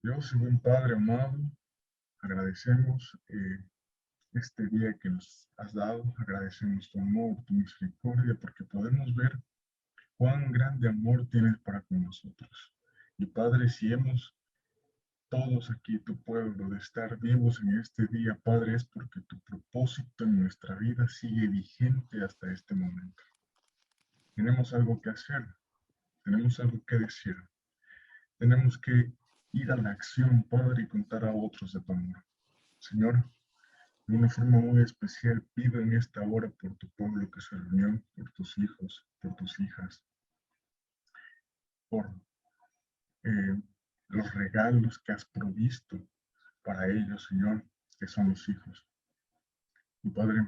Dios y buen Padre amado, agradecemos este día que nos has dado, agradecemos tu amor, tu misericordia, porque podemos ver cuán grande amor tienes para con nosotros. Y Padre, si hemos todos aquí, tu pueblo, de estar vivos en este día, Padre, es porque tu propósito en nuestra vida sigue vigente hasta este momento. Tenemos algo que hacer, tenemos algo que decir, tenemos que ir a la acción, Padre, y contar a otros de tu amor. Señor, de una forma muy especial pido en esta hora por tu pueblo que se reunió, por tus hijos, por tus hijas, por eh, los regalos que has provisto para ellos, Señor, que son los hijos. Y Padre,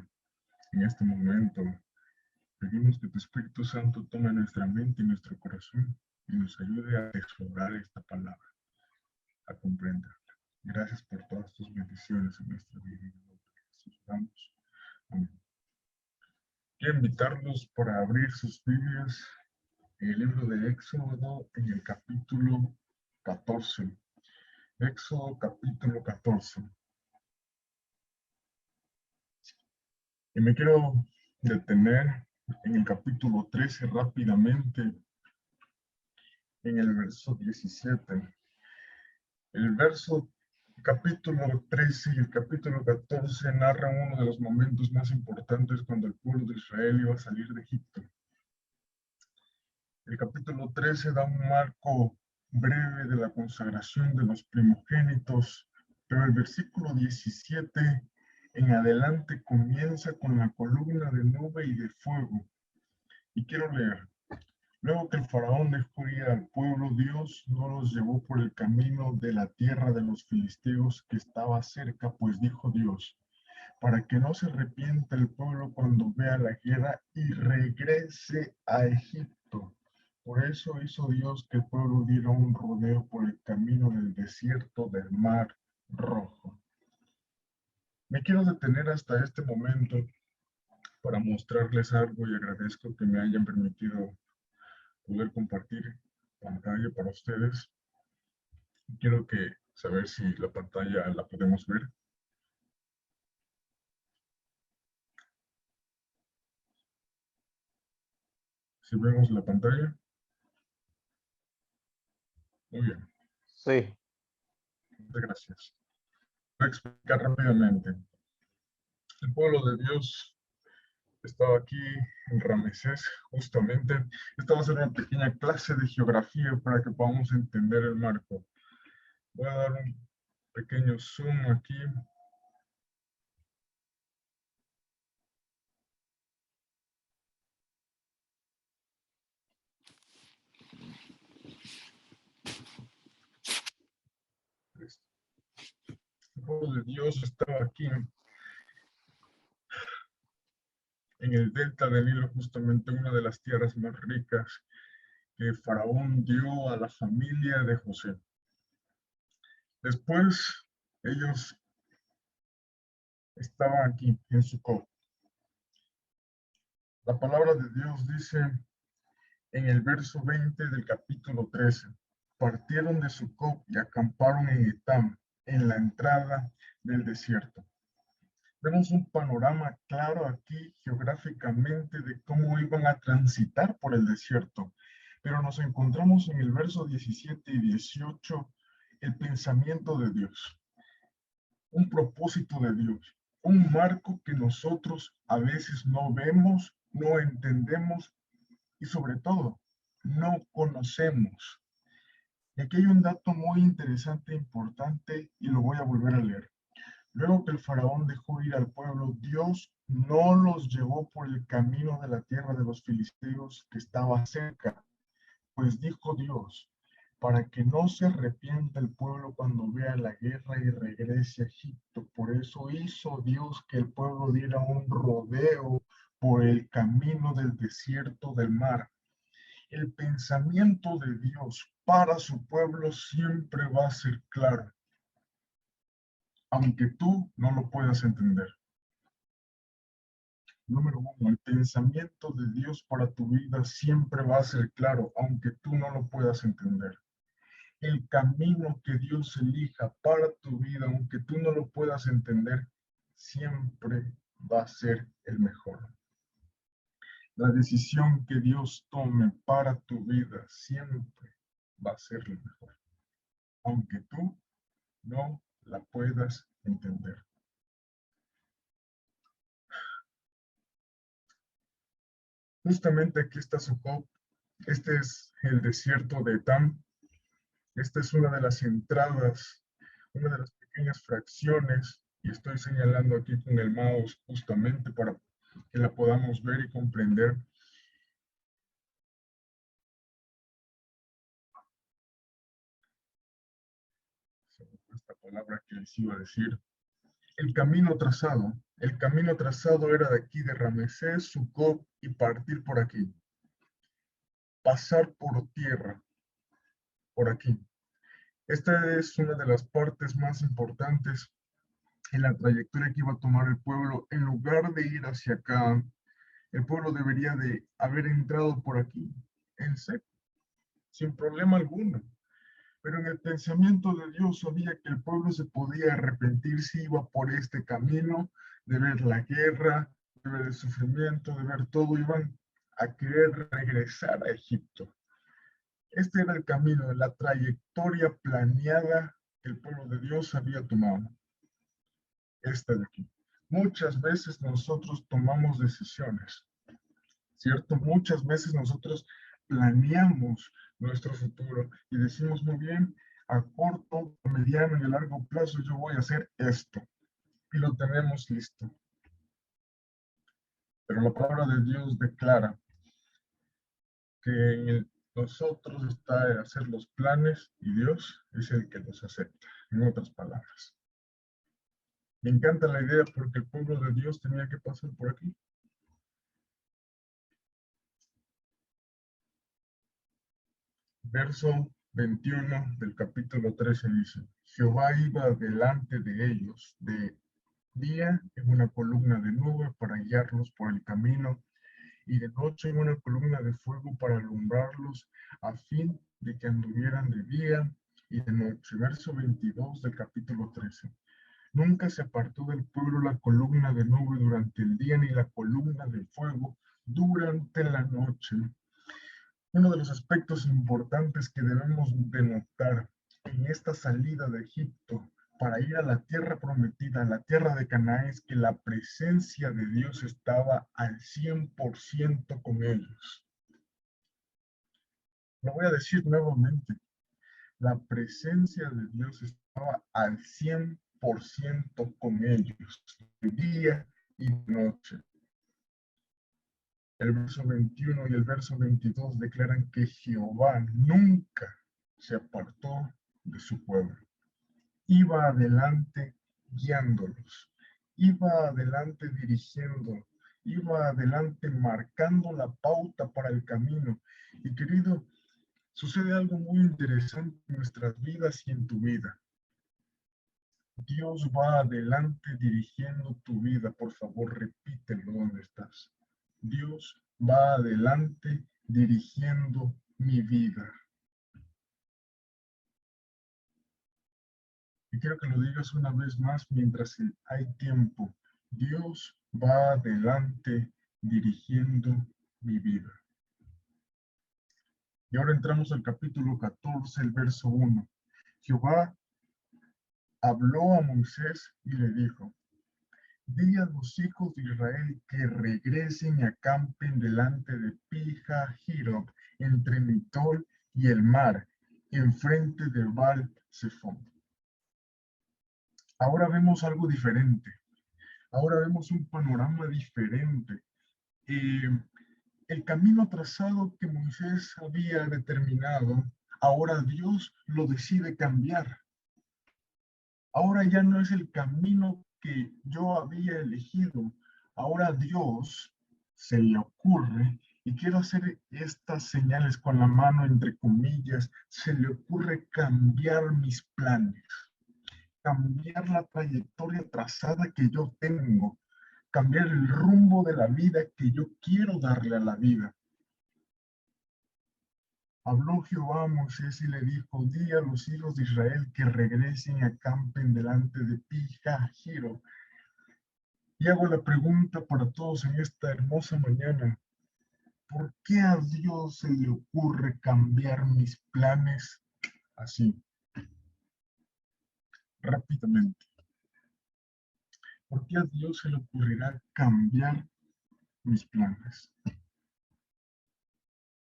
en este momento pedimos que tu Espíritu Santo tome nuestra mente y nuestro corazón y nos ayude a explorar esta palabra, a comprenderla. Gracias por todas tus bendiciones en nuestra vida. En el nombre de Jesús oramos. Amén. Quiero invitarlos para abrir sus Biblias en el libro de Éxodo, en el capítulo 14. Éxodo capítulo 14. Y me quiero detener en el capítulo 13 rápidamente, en el verso 17. El capítulo 13 y el capítulo 14 narran uno de los momentos más importantes cuando el pueblo de Israel iba a salir de Egipto. El capítulo 13 da un marco breve de la consagración de los primogénitos, pero el versículo 17 en adelante comienza con la columna de nube y de fuego. Y quiero leer. Luego que el faraón dejó ir al pueblo, Dios no los llevó por el camino de la tierra de los filisteos que estaba cerca, pues dijo Dios, para que no se arrepienta el pueblo cuando vea la guerra y regrese a Egipto. Por eso hizo Dios que el pueblo diera un rodeo por el camino del desierto del Mar Rojo. Me quiero detener hasta este momento para mostrarles algo y agradezco que me hayan permitido poder compartir pantalla para ustedes. Quiero saber si la pantalla la podemos ver. Si vemos la pantalla. Muy bien. Sí. Muchas gracias. Voy a explicar rápidamente. El pueblo de Dios estaba aquí en Ramesés, justamente. Esta va a ser una pequeña clase de geografía para que podamos entender el marco. Voy a dar un pequeño zoom aquí. El pueblo de Dios estaba aquí en el delta del Nilo, justamente una de las tierras más ricas que Faraón dio a la familia de José. Después, ellos estaban aquí en Sucot. La palabra de Dios dice en el verso 20 del capítulo 13, partieron de Sucot y acamparon en Etam, en la entrada del desierto. Vemos un panorama claro aquí geográficamente de cómo iban a transitar por el desierto, pero nos encontramos en el verso 17 y 18 el pensamiento de Dios, un propósito de Dios, un marco que nosotros a veces no vemos, no entendemos y sobre todo no conocemos. Y aquí hay un dato muy interesante e importante y lo voy a volver a leer. Luego que el faraón dejó ir al pueblo, Dios no los llevó por el camino de la tierra de los filisteos que estaba cerca, pues dijo Dios, para que no se arrepienta el pueblo cuando vea la guerra y regrese a Egipto. Por eso hizo Dios que el pueblo diera un rodeo por el camino del desierto del mar. El pensamiento de Dios para su pueblo siempre va a ser claro, aunque tú no lo puedas entender. Número uno, el pensamiento de Dios para tu vida siempre va a ser claro, aunque tú no lo puedas entender. El camino que Dios elija para tu vida, aunque tú no lo puedas entender, siempre va a ser el mejor. La decisión que Dios tome para tu vida siempre va a ser la mejor, aunque tú no la puedas entender. Justamente aquí está Sucop. Este es el desierto de Etam. Esta es una de las entradas, una de las pequeñas fracciones, y estoy señalando aquí con el mouse justamente para que la podamos ver y comprender. Esta palabra que les iba a decir. El camino trazado era de aquí, de Ramesés, Sucop, y partir por aquí. Pasar por tierra, por aquí. Esta es una de las partes más importantes en la trayectoria que iba a tomar el pueblo. En lugar de ir hacia acá, el pueblo debería de haber entrado por aquí, en seco, sin problema alguno. Pero en el pensamiento de Dios sabía que el pueblo se podía arrepentir si iba por este camino, de ver la guerra, de ver el sufrimiento, de ver todo, iban a querer regresar a Egipto. Este era el camino, la trayectoria planeada que el pueblo de Dios había tomado. Esta de aquí. Muchas veces nosotros tomamos decisiones, ¿cierto? Muchas veces nosotros planeamos nuestro futuro y decimos muy bien, a corto, a mediano y a largo plazo yo voy a hacer esto y lo tenemos listo. Pero la palabra de Dios declara que en nosotros está hacer los planes y Dios es el que los acepta, en otras palabras. Me encanta la idea porque el pueblo de Dios tenía que pasar por aquí. Verso 21 del capítulo 13 dice, Jehová iba delante de ellos de día en una columna de nube para guiarlos por el camino y de noche en una columna de fuego para alumbrarlos a fin de que anduvieran de día y de noche. Verso 22 del capítulo 13. Nunca se apartó del pueblo la columna de nube durante el día ni la columna de fuego durante la noche. Uno de los aspectos importantes que debemos de notar en esta salida de Egipto para ir a la tierra prometida, a la tierra de Canaán, es que la presencia de Dios estaba al 100% con ellos. Lo voy a decir nuevamente, la presencia de Dios estaba al 100% con ellos, de día y noche. El verso 21 y el verso 22 declaran que Jehová nunca se apartó de su pueblo. Iba adelante guiándolos, iba adelante dirigiendo, iba adelante marcando la pauta para el camino. Y querido, sucede algo muy interesante en nuestras vidas y en tu vida. Dios va adelante dirigiendo tu vida. Por favor, repítelo donde estás. Dios va adelante dirigiendo mi vida. Y quiero que lo digas una vez más mientras hay tiempo. Dios va adelante dirigiendo mi vida. Y ahora entramos al capítulo 14, el verso 1. Jehová habló a Moisés y le dijo, di a los hijos de Israel que regresen y acampen delante de Pija-Hirob, entre Mitol y el mar, enfrente de Baal-Zephón. Ahora vemos algo diferente. Ahora vemos un panorama diferente. El camino trazado que Moisés había determinado, ahora Dios lo decide cambiar. Ahora ya no es el camino que yo había elegido. Ahora Dios se le ocurre, y quiero hacer estas señales con la mano entre comillas, se le ocurre cambiar mis planes, cambiar la trayectoria trazada que yo tengo. cambiar el rumbo de la vida que yo quiero darle a la vida. Habló Jehová a Moisés y le dijo, di a los hijos de Israel que regresen y acampen delante de Pi-Hahirot. Y hago la pregunta para todos en esta hermosa mañana. ¿Por qué a Dios se le ocurre cambiar mis planes así, rápidamente? ¿Por qué a Dios se le ocurrirá cambiar mis planes?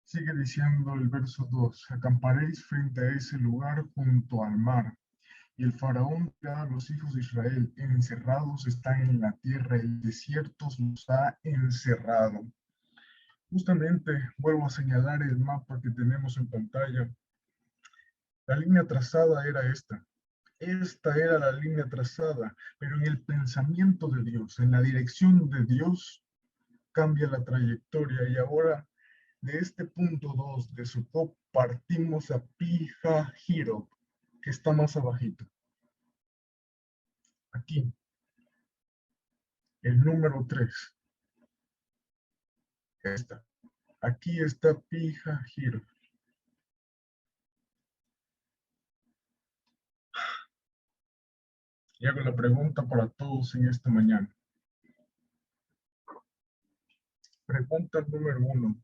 Sigue diciendo el verso 2, acamparéis frente a ese lugar junto al mar, y el faraón dirá a los hijos de Israel, encerrados están en la tierra, el desierto los ha encerrado. Justamente vuelvo a señalar el mapa que tenemos en pantalla. La línea trazada era esta. Esta era la línea trazada, pero en el pensamiento de Dios, en la dirección de Dios, cambia la trayectoria y ahora de este punto 2 de Sucop partimos a Pi-Hahirot, que está más abajito. Aquí, el número 3. Esta. Aquí está Pi-Hahirot. Y hago la pregunta para todos en esta mañana. Pregunta número 1.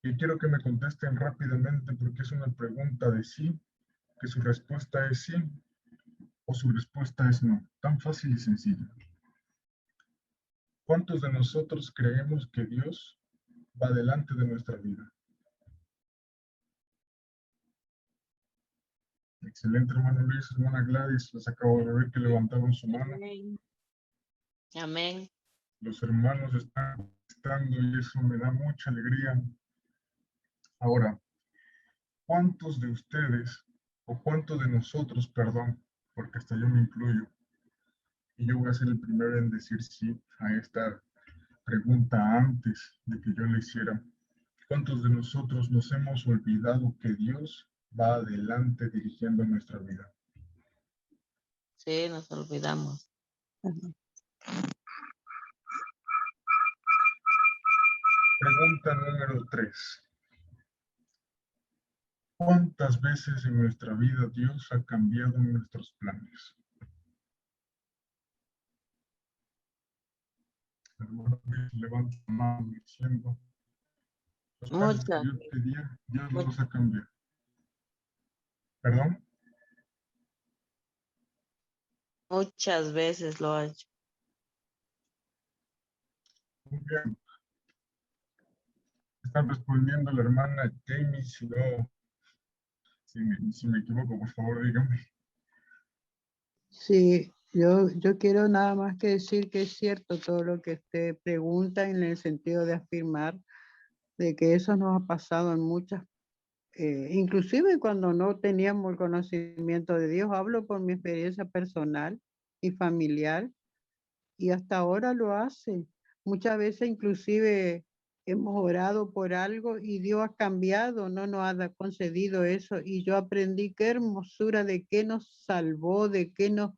Y quiero que me contesten rápidamente porque es una pregunta de sí, que su respuesta es sí o su respuesta es no. Tan fácil y sencillo. ¿Cuántos de nosotros creemos que Dios va delante de nuestra vida? Excelente, hermano Luis, hermana Gladys, les acabo de ver que levantaron su mano. Amén. Amén. Los hermanos están contestando y eso me da mucha alegría. Ahora, ¿cuántos de ustedes, o cuántos de nosotros, perdón, porque hasta yo me incluyo, y yo voy a ser el primero en decir sí a esta pregunta antes de que yo la hiciera, ¿cuántos de nosotros nos hemos olvidado que Dios va adelante dirigiendo nuestra vida? Sí, nos olvidamos. Pregunta número 3. ¿Cuántas veces en nuestra vida Dios ha cambiado nuestros planes? Hermano, levanta la mano diciendo, los planes que Muchas, yo pedía, Dios mu- los ha cambiado. ¿Perdón? muchas veces lo ha hecho. Muy bien. Están respondiendo la hermana Jamie, si me equivoco, por favor, dígame. Sí, yo quiero nada más que decir que es cierto todo lo que usted pregunta en el sentido de afirmar de que eso nos ha pasado en muchas, inclusive cuando no teníamos el conocimiento de Dios, hablo por mi experiencia personal y familiar, y hasta ahora lo hace. Muchas veces inclusive hemos orado por algo y Dios ha cambiado, no nos ha concedido eso. Y yo aprendí qué hermosura de qué nos salvó, de qué nos,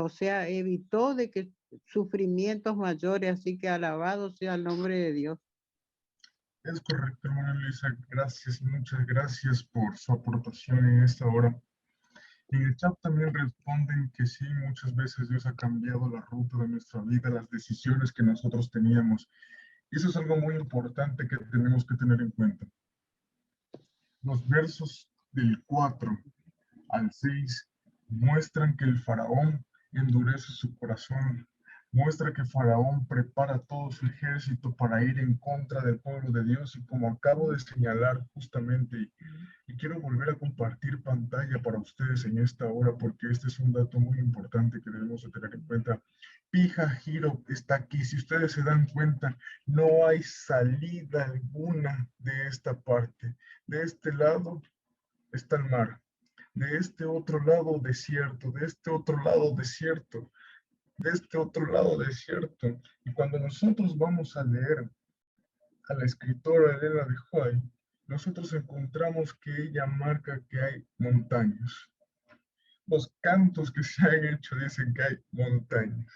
o sea, evitó de que sufrimientos mayores. Así que alabado sea el nombre de Dios. Es correcto, hermana Luisa. Gracias, muchas gracias por su aportación en esta hora. En el chat también responden que sí, muchas veces Dios ha cambiado la ruta de nuestra vida, las decisiones que nosotros teníamos. Y eso es algo muy importante que tenemos que tener en cuenta. Los versos del 4 al 6 muestran que el faraón endurece su corazón, muestra que Faraón prepara todo su ejército para ir en contra del pueblo de Dios y como acabo de señalar justamente, y quiero volver a compartir pantalla para ustedes en esta hora porque este es un dato muy importante que debemos de tener en cuenta. Pi-Hahirot está aquí, si ustedes se dan cuenta, no hay salida alguna de esta parte. De este lado está el mar, de este otro lado desierto, de este otro lado desierto, de este otro lado desierto. Y cuando nosotros vamos a leer a la escritora Elena de White, nosotros encontramos que ella marca que hay montañas. Los cantos que se han hecho dicen que hay montañas.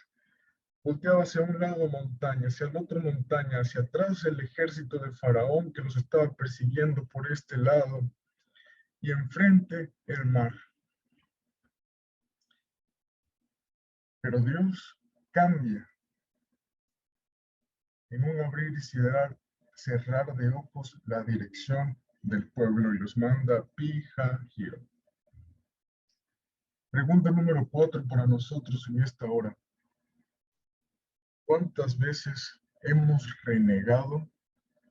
Volteaba hacia un lado montaña, hacia el otro montaña, hacia atrás el ejército de Faraón que los estaba persiguiendo por este lado, y enfrente el mar. Pero Dios cambia en un abrir y cerrar de ojos la dirección del pueblo y los manda pija giro. Pregunta número 4 para nosotros en esta hora. ¿Cuántas veces hemos renegado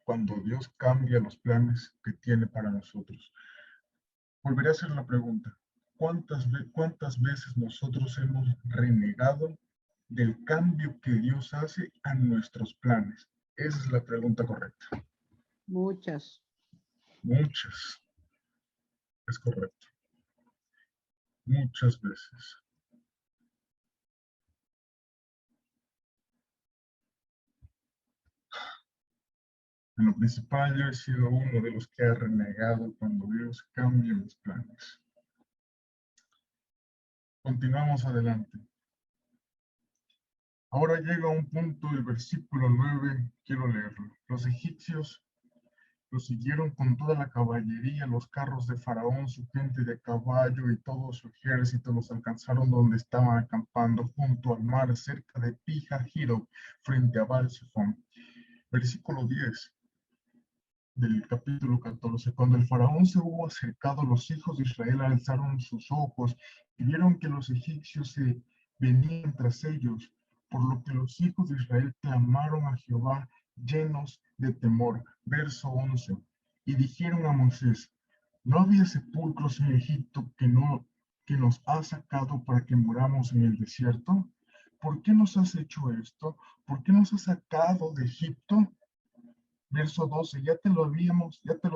cuando Dios cambia los planes que tiene para nosotros? Volveré a hacer la pregunta. ¿Cuántas veces nosotros hemos renegado del cambio que Dios hace a nuestros planes? Esa es la pregunta correcta. Muchas. Muchas. Es correcto. Muchas veces. En lo principal, yo he sido uno de los que ha renegado cuando Dios cambia mis planes. Continuamos adelante. Ahora llega un punto del versículo 9, quiero leerlo. Los egipcios los siguieron con toda la caballería, los carros de Faraón, su gente de caballo y todo su ejército. Los alcanzaron donde estaban acampando, junto al mar, cerca de Pija-Hiro, frente a Baal-Zephón. Versículo 10 del capítulo 14. Cuando el faraón se hubo acercado, los hijos de Israel alzaron sus ojos y vieron que los egipcios se venían tras ellos, por lo que los hijos de Israel clamaron a Jehová llenos de temor. Verso 11. Y dijeron a Moisés: ¿no había sepulcros en Egipto que nos ha sacado para que muramos en el desierto? ¿Por qué nos has hecho esto? ¿Por qué nos has sacado de Egipto? Verso 12, ya te lo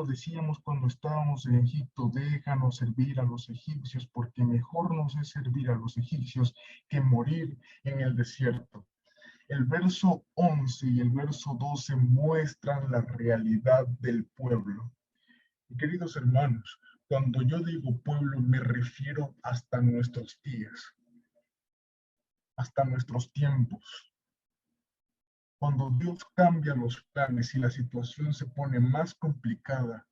decíamos cuando estábamos en Egipto: déjanos servir a los egipcios, porque mejor nos es servir a los egipcios que morir en el desierto. El verso 11 y el verso 12 muestran la realidad del pueblo. Y queridos hermanos, cuando yo digo pueblo me refiero hasta nuestros días, hasta nuestros tiempos. Cuando Dios cambia los planes y la situación se pone más complicada,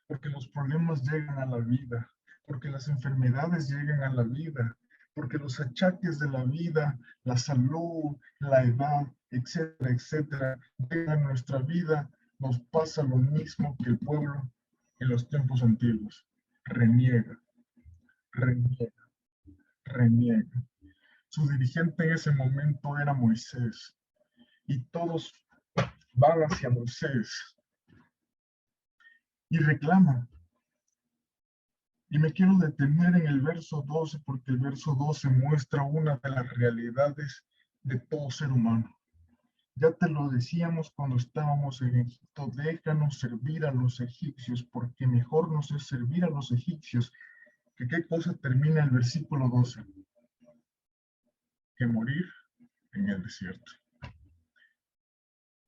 porque los problemas llegan a la vida, porque las enfermedades llegan a la vida, porque los achaques de la vida, la salud, la edad, etcétera, etcétera, llegan a nuestra vida, nos pasa lo mismo que el pueblo en los tiempos antiguos. Reniega, reniega, reniega. Su dirigente en ese momento era Moisés. Y todos van hacia Moisés y reclaman. Y me quiero detener en el verso 12 porque el verso 12 muestra una de las realidades de todo ser humano. Ya te lo decíamos cuando estábamos en Egipto: déjanos servir a los egipcios, porque mejor nos es servir a los egipcios. ¿Que qué cosa termina el versículo 12? Que morir en el desierto.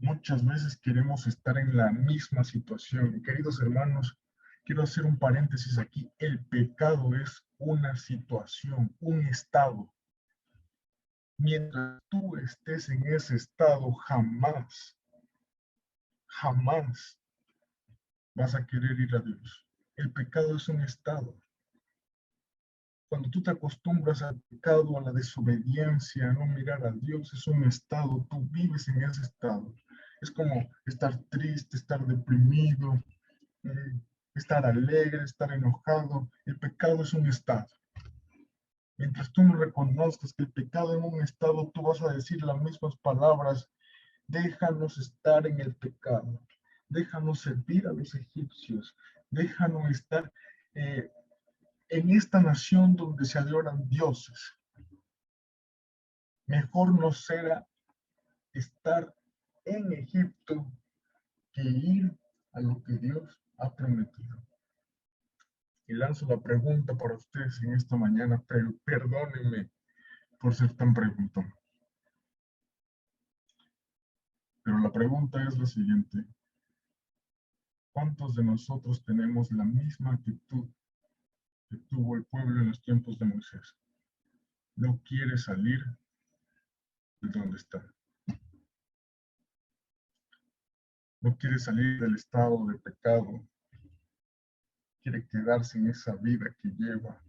Muchas veces queremos estar en la misma situación. Y queridos hermanos, quiero hacer un paréntesis aquí. El pecado es una situación, un estado. Mientras tú estés en ese estado, jamás vas a querer ir a Dios. El pecado es un estado. Cuando tú te acostumbras al pecado, a la desobediencia, a no mirar a Dios, es un estado. Tú vives en ese estado. Es como estar triste, estar deprimido, estar alegre, estar enojado. El pecado es un estado. Mientras tú no reconozcas que el pecado es un estado, tú vas a decir las mismas palabras: déjanos estar en el pecado, déjanos servir a los egipcios, déjanos estar en esta nación donde se adoran dioses. Mejor nos será estar en Egipto que ir a lo que Dios ha prometido. Y lanzo la pregunta para ustedes en esta mañana, pero perdónenme por ser tan preguntón. Pero la pregunta es la siguiente: ¿cuántos de nosotros tenemos la misma actitud que tuvo el pueblo en los tiempos de Moisés? No quiere salir de donde está. No quiere salir del estado de pecado. Quiere quedarse en esa vida que lleva.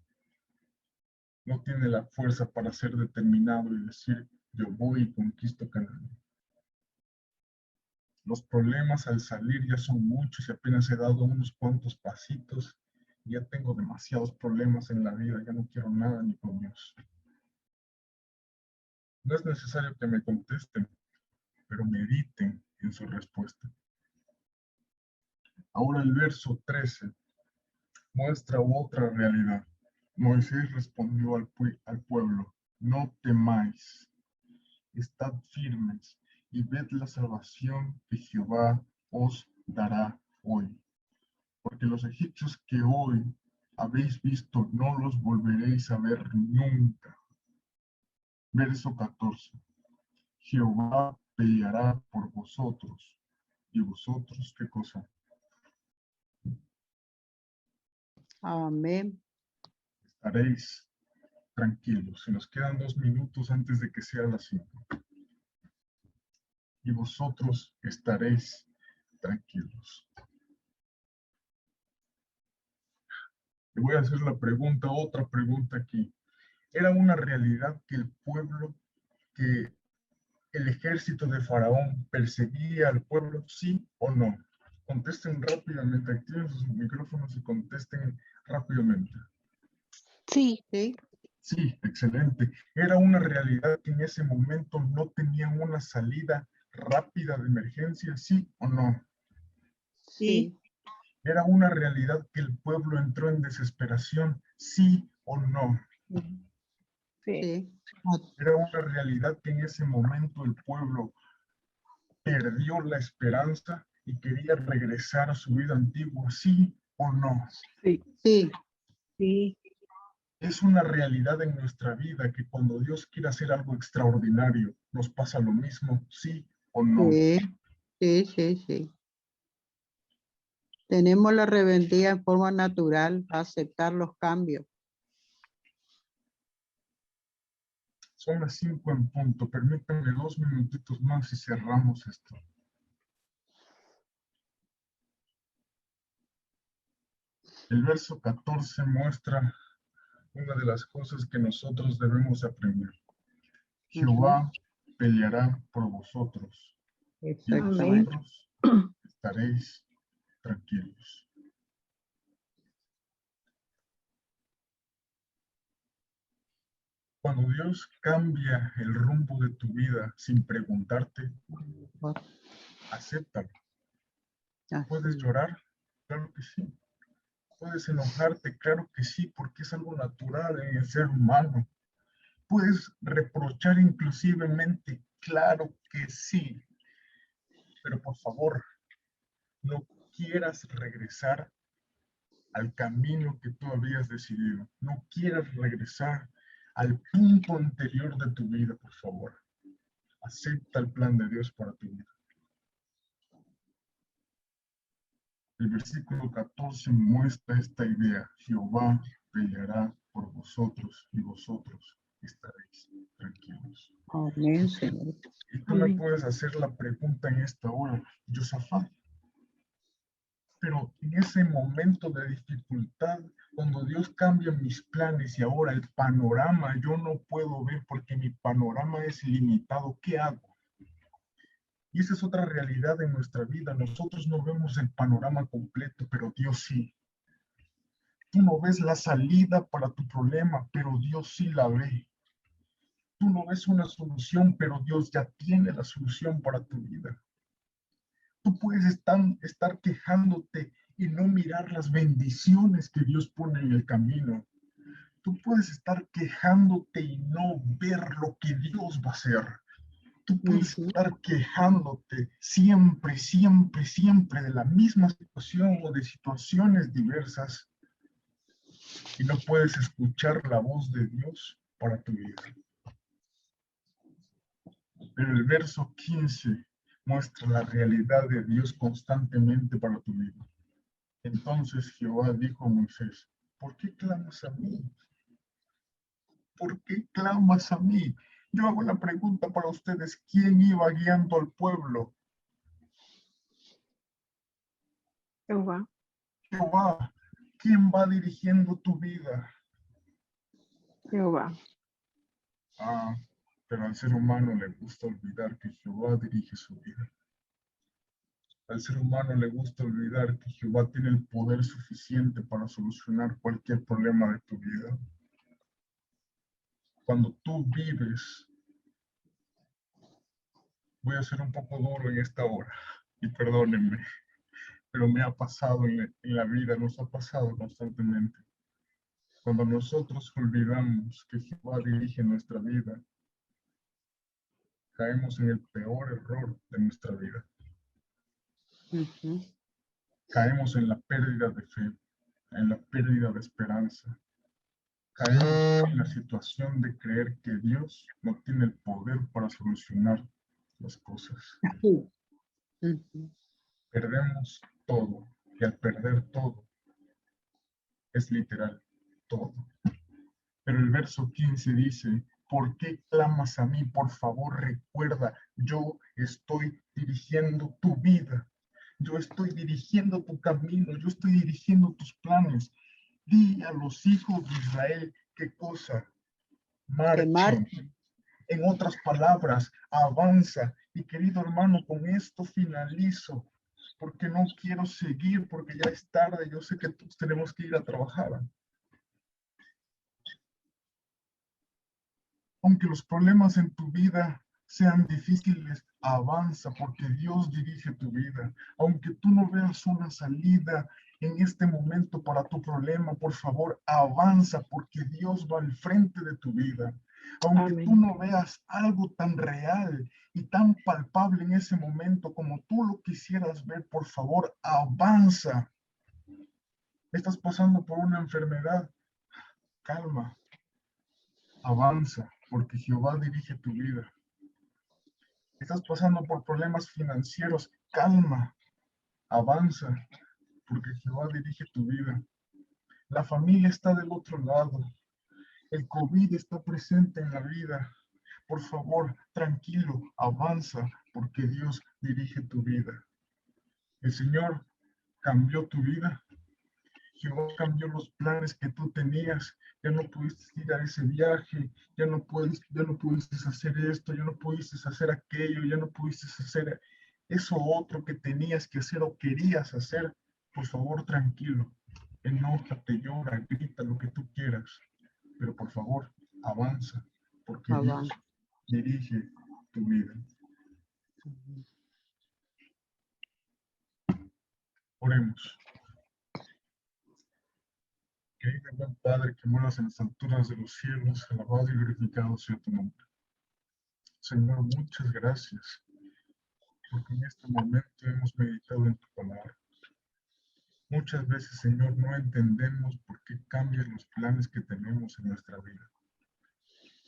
No tiene la fuerza para ser determinado y decir, yo voy y conquisto Canaán. Los problemas al salir ya son muchos y apenas he dado unos cuantos pasitos. Ya tengo demasiados problemas en la vida, ya no quiero nada ni con Dios. No es necesario que me contesten, pero mediten en su respuesta. Ahora el verso 13 muestra otra realidad. Moisés respondió al pueblo, no temáis, estad firmes y ved la salvación que Jehová os dará hoy. Porque los egipcios que hoy habéis visto no los volveréis a ver nunca. Verso 14. Jehová peleará por vosotros. ¿Y vosotros qué cosa? Amén. Estaréis tranquilos. Se nos quedan 2 minutos antes de que sea las 5. Y vosotros estaréis tranquilos. Le voy a hacer la pregunta, otra pregunta aquí. ¿Era una realidad que el pueblo, que el ejército de Faraón perseguía al pueblo, sí o no? Contesten rápidamente, activen sus micrófonos y contesten rápidamente. Sí. Sí, Sí, excelente. Era una realidad que en ese momento no tenían una salida rápida de emergencia, sí o no. sí, Era una realidad que el pueblo entró en desesperación, sí o no. Sí. sí, Era una realidad que en ese momento el pueblo perdió la esperanza y quería regresar a su vida antigua, sí o no. Sí. sí, Sí. Es una realidad en nuestra vida que cuando Dios quiere hacer algo extraordinario, nos pasa lo mismo, sí o no. sí, sí, sí, sí. Tenemos la rebeldía en forma natural a aceptar los cambios. Son las 5 en punto. Permítanme 2 minutitos más y cerramos esto. El verso 14 muestra una de las cosas que nosotros debemos aprender. Jehová peleará por vosotros y Exactamente. vosotros estaréis tranquilos. Cuando Dios cambia el rumbo de tu vida sin preguntarte, acéptalo. ¿Puedes Así. llorar? Claro que sí. ¿Puedes enojarte? Claro que sí, porque es algo natural en el ser humano. ¿Puedes reprochar inclusivemente? Claro que sí. Pero por favor, no quieras regresar al camino que tú habías decidido. No quieras regresar al punto anterior de tu vida, por favor. Acepta el plan de Dios para tu vida. El versículo 14 muestra esta idea. Jehová peleará por vosotros y vosotros estaréis tranquilos. Amén, Señor. Y tú me Amén. puedes hacer la pregunta en esta hora, Josafat. Pero en ese momento de dificultad, cuando Dios cambia mis planes y ahora el panorama yo no puedo ver porque mi panorama es limitado, ¿qué hago? Y esa es otra realidad en nuestra vida. Nosotros no vemos el panorama completo, pero Dios sí. Tú no ves la salida para tu problema, pero Dios sí la ve. Tú no ves una solución, pero Dios ya tiene la solución para tu vida. Tú puedes estar quejándote y no mirar las bendiciones que Dios pone en el camino. Tú puedes estar quejándote y no ver lo que Dios va a hacer. Tú puedes estar quejándote siempre, siempre, siempre de la misma situación o de situaciones diversas y no puedes escuchar la voz de Dios para tu vida. Pero el verso 15 muestra la realidad de Dios constantemente para tu vida. Entonces Jehová dijo a Moisés, ¿por qué clamas a mí? ¿Por qué clamas a mí? Yo hago la pregunta para ustedes, ¿quién iba guiando al pueblo? Jehová. Jehová. ¿Quién va dirigiendo tu vida? Jehová. Ah, pero al ser humano le gusta olvidar que Jehová dirige su vida. Al ser humano le gusta olvidar que Jehová tiene el poder suficiente para solucionar cualquier problema de tu vida. Cuando tú vives, voy a ser un poco duro en esta hora, y perdónenme, pero me ha pasado en la vida, nos ha pasado constantemente. Cuando nosotros olvidamos que Jehová dirige nuestra vida, caemos en el peor error de nuestra vida. Ujú. Caemos en la pérdida de fe, en la pérdida de esperanza. Caemos en la situación de creer que Dios no tiene el poder para solucionar las cosas. Sí. Ujú. Perdemos todo, y al perder todo, es literal, todo. Pero el verso 15 dice, ¿por qué clamas a mí? Por favor, recuerda, yo estoy dirigiendo tu vida. Yo estoy dirigiendo tu camino, yo estoy dirigiendo tus planes. Di a los hijos de Israel qué cosa. Que Marchen. marchen. En otras palabras, avanza. Y querido hermano, con esto finalizo, porque no quiero seguir, porque ya es tarde. Yo sé que todos tenemos que ir a trabajar. Aunque los problemas en tu vida sean difíciles, avanza porque Dios dirige tu vida. Aunque tú no veas una salida en este momento para tu problema, por favor, avanza porque Dios va al frente de tu vida. Aunque tú Amén. no veas algo tan real y tan palpable en ese momento como tú lo quisieras ver, por favor, avanza. Estás pasando por una enfermedad, calma. Avanza, porque Jehová dirige tu vida. Estás pasando por problemas financieros, calma, avanza, porque Jehová dirige tu vida. La familia está del otro lado. El COVID está presente en la vida. Por favor, tranquilo, avanza, porque Dios dirige tu vida. El Señor cambió tu vida. Jehová cambió los planes que tú tenías. Ya no pudiste ir a ese viaje, ya no pudiste hacer esto, ya no pudiste hacer aquello, ya no pudiste hacer eso otro que tenías que hacer o querías hacer. Por favor, tranquilo. Enójate, llora, grita lo que tú quieras. Pero por favor, avanza, porque Dios Avanza. dirige tu vida. Ujú. Oremos. Querido buen Padre que moras en las alturas de los cielos, alabado y glorificado sea tu nombre. Señor, muchas gracias, porque en este momento hemos meditado en tu palabra. Muchas veces, Señor, no entendemos por qué cambian los planes que tenemos en nuestra vida.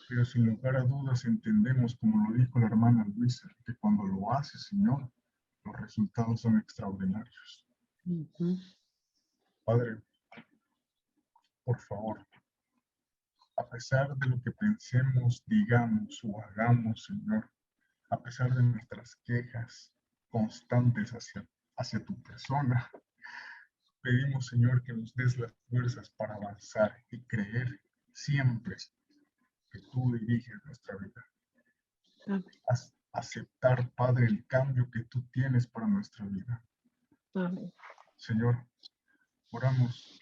Pero sin lugar a dudas entendemos, como lo dijo la hermana Luisa, que cuando lo haces, Señor, los resultados son extraordinarios. Ujú. Padre, por favor, a pesar de lo que pensemos, digamos o hagamos, Señor, a pesar de nuestras quejas constantes hacia tu persona, pedimos, Señor, que nos des las fuerzas para avanzar y creer siempre que tú diriges nuestra vida. Amén. Aceptar, Padre, el cambio que tú tienes para nuestra vida. Amén. Señor, oramos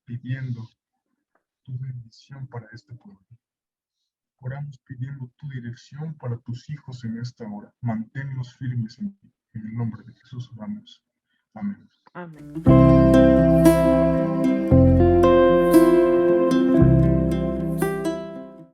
pidiendo tu bendición para este pueblo. Oramos pidiendo tu dirección para tus hijos en esta hora. Manténlos firmes en ti. En el nombre de Jesús oramos. Amén. Amén.